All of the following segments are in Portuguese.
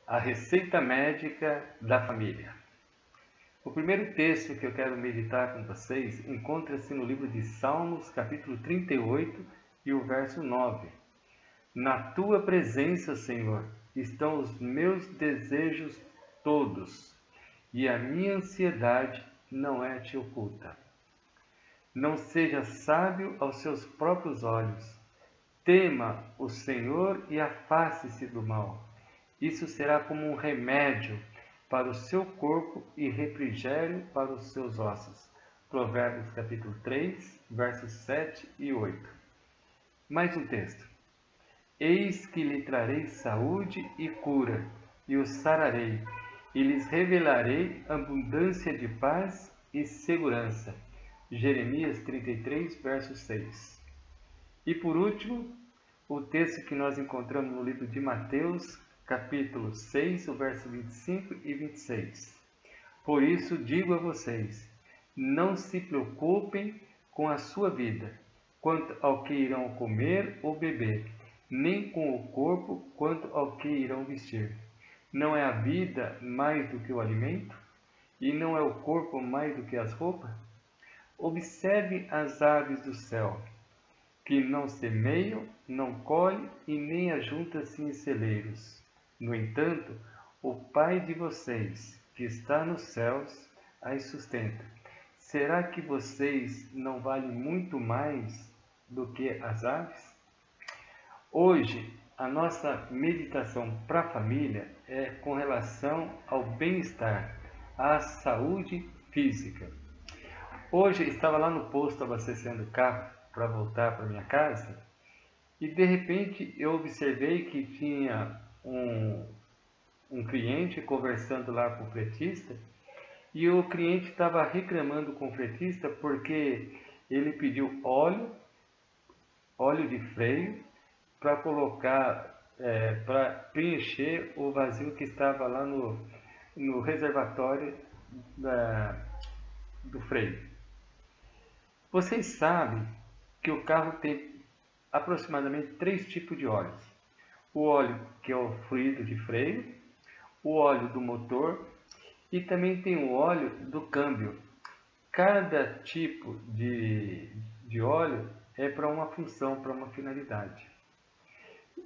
A receita médica da família. O primeiro texto que eu quero meditar com vocês encontra-se no livro de Salmos, capítulo 38 e o verso 9. Na tua presença, Senhor, estão os meus desejos todos, e a minha ansiedade não é te oculta. Não seja sábio aos seus próprios olhos. Tema o Senhor e afaste-se do mal. Isso será como um remédio para o seu corpo e refrigério para os seus ossos. Provérbios capítulo 3, versos 7 e 8. Mais um texto. Eis que lhe trarei saúde e cura, e o sararei, e lhes revelarei abundância de paz e segurança. Jeremias 33, verso 6. E por último, o texto que nós encontramos no livro de Mateus, capítulo 6, o verso 25 e 26. Por isso digo a vocês, não se preocupem com a sua vida, quanto ao que irão comer ou beber, nem com o corpo, quanto ao que irão vestir. Não é a vida mais do que o alimento? E não é o corpo mais do que as roupas? Observe as aves do céu, que não semeiam, não colhem e nem ajuntam-se em celeiros. No entanto, o Pai de vocês, que está nos céus, as sustenta. Será que vocês não valem muito mais do que as aves? Hoje, a nossa meditação para a família é com relação ao bem-estar, à saúde física. Hoje, estava lá no posto abastecendo o carro para voltar para minha casa e, de repente, eu observei que tinha um cliente conversando lá com o fretista e o cliente estava reclamando com o fretista porque ele pediu óleo de freio para colocar, para preencher o vazio que estava lá no reservatório do freio. Vocês sabem que o carro tem aproximadamente 3 tipos de óleos. O óleo que é o fluido de freio, o óleo do motor e também tem o óleo do câmbio. Cada tipo de óleo é para uma função, para uma finalidade.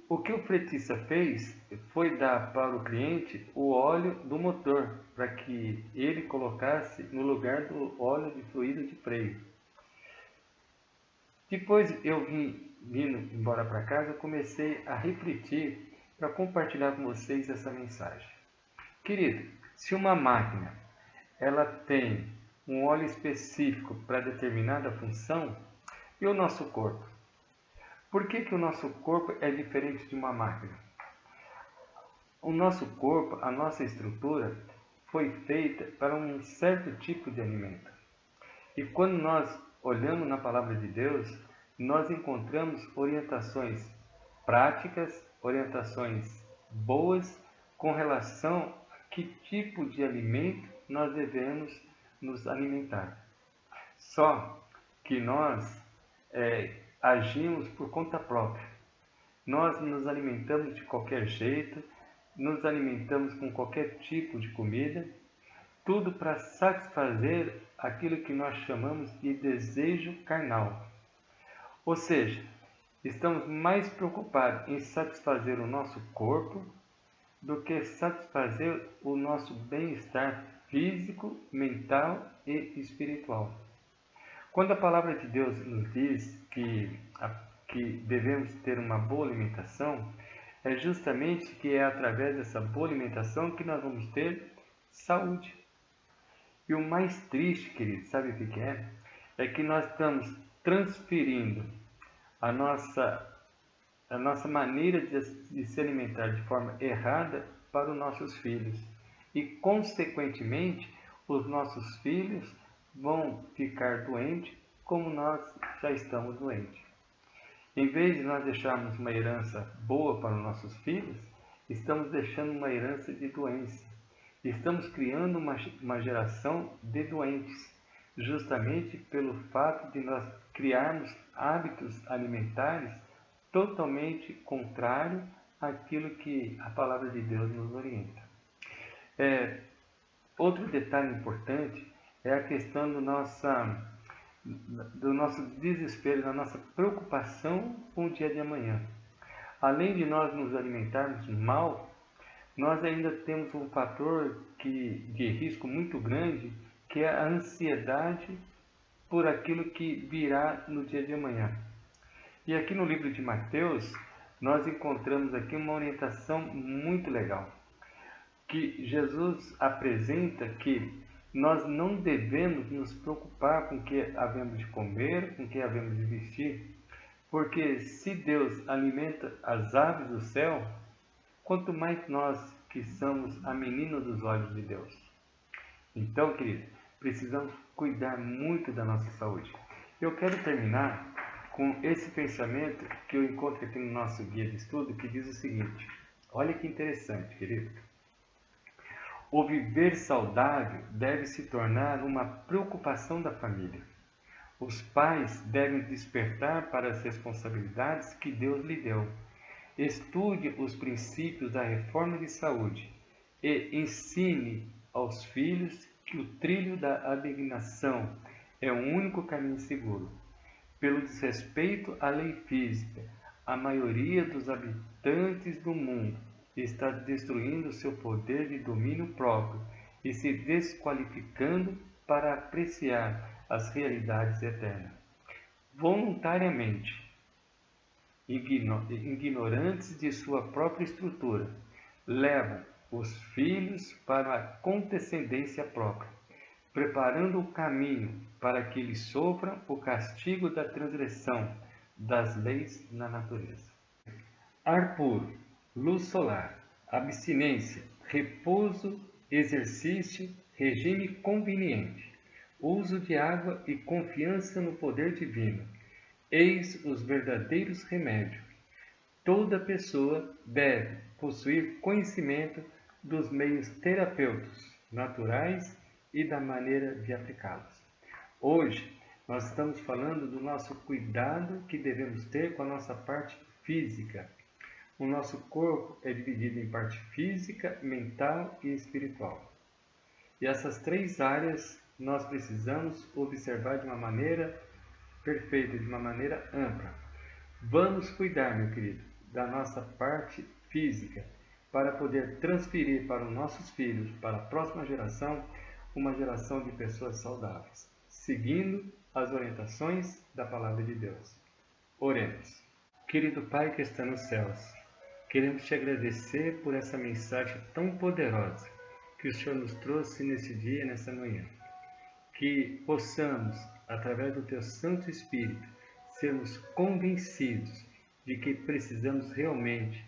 O que o fretista fez foi dar para o cliente o óleo do motor, para que ele colocasse no lugar do óleo de fluido de freio. Depois eu vindo embora para casa, comecei a refletir para compartilhar com vocês essa mensagem. Querido, se uma máquina ela tem um óleo específico para determinada função, e o nosso corpo? Por que o nosso corpo é diferente de uma máquina? O nosso corpo, a nossa estrutura, foi feita para um certo tipo de alimento. E quando nós olhamos na palavra de Deus, nós encontramos orientações práticas, orientações boas com relação a que tipo de alimento nós devemos nos alimentar. Só que nós agimos por conta própria. Nós nos alimentamos de qualquer jeito, nos alimentamos com qualquer tipo de comida, tudo para satisfazer aquilo que nós chamamos de desejo carnal. Ou seja, estamos mais preocupados em satisfazer o nosso corpo do que satisfazer o nosso bem-estar físico, mental e espiritual. Quando a palavra de Deus nos diz que devemos ter uma boa alimentação, é justamente que é através dessa boa alimentação que nós vamos ter saúde. E o mais triste, querido, sabe o que é? É que nós estamos transferindo a nossa maneira de se alimentar de forma errada para os nossos filhos. E, consequentemente, os nossos filhos vão ficar doentes como nós já estamos doentes. Em vez de nós deixarmos uma herança boa para os nossos filhos, estamos deixando uma herança de doença. Estamos criando uma geração de doentes, justamente pelo fato de nós criarmos hábitos alimentares totalmente contrários aquilo que a palavra de Deus nos orienta. Outro detalhe importante é a questão do nosso desespero, da nossa preocupação com o dia de amanhã. Além de nós nos alimentarmos mal, nós ainda temos um fator de risco muito grande, que é a ansiedade por aquilo que virá no dia de amanhã. E aqui no livro de Mateus, nós encontramos aqui uma orientação muito legal, que Jesus apresenta que nós não devemos nos preocupar com o que havemos de comer, com o que havemos de vestir, porque se Deus alimenta as aves do céu, quanto mais nós que somos a menina dos olhos de Deus. Então, querido, precisamos cuidar muito da nossa saúde. Eu quero terminar com esse pensamento que eu encontro aqui no nosso guia de estudo, que diz o seguinte: olha que interessante, querido. O viver saudável deve se tornar uma preocupação da família. Os pais devem despertar para as responsabilidades que Deus lhe deu. Estude os princípios da reforma de saúde e ensine aos filhos que o trilho da abnegação é o único caminho seguro. Pelo desrespeito à lei física, a maioria dos habitantes do mundo está destruindo seu poder de domínio próprio e se desqualificando para apreciar as realidades eternas. Voluntariamente, ignorantes de sua própria estrutura, levam os filhos para a condescendência própria, preparando o caminho para que eles sofram o castigo da transgressão das leis na natureza. Ar puro, luz solar, abstinência, repouso, exercício, regime conveniente, uso de água e confiança no poder divino. Eis os verdadeiros remédios. Toda pessoa deve possuir conhecimento dos meios terapêuticos naturais e da maneira de aplicá-los. Hoje, nós estamos falando do nosso cuidado que devemos ter com a nossa parte física. O nosso corpo é dividido em parte física, mental e espiritual. E essas três áreas nós precisamos observar de uma maneira perfeita, de uma maneira ampla. Vamos cuidar, meu querido, da nossa parte física, para poder transferir para os nossos filhos, para a próxima geração, uma geração de pessoas saudáveis, seguindo as orientações da Palavra de Deus. Oremos. Querido Pai que está nos céus, queremos te agradecer por essa mensagem tão poderosa que o Senhor nos trouxe nesse dia e nessa manhã. Que possamos, através do Teu Santo Espírito, sermos convencidos de que precisamos realmente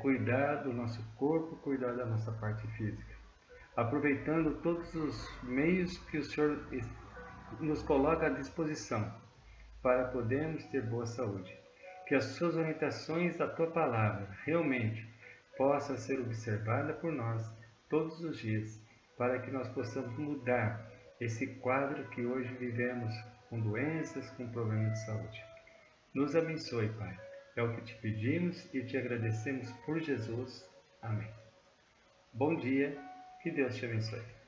cuidar do nosso corpo, cuidar da nossa parte física, aproveitando todos os meios que o Senhor nos coloca à disposição para podermos ter boa saúde. Que as suas orientações da Tua Palavra realmente possam ser observadas por nós todos os dias, para que nós possamos mudar esse quadro que hoje vivemos com doenças, com problemas de saúde. Nos abençoe, Pai. É o que te pedimos e te agradecemos por Jesus. Amém. Bom dia, que Deus te abençoe.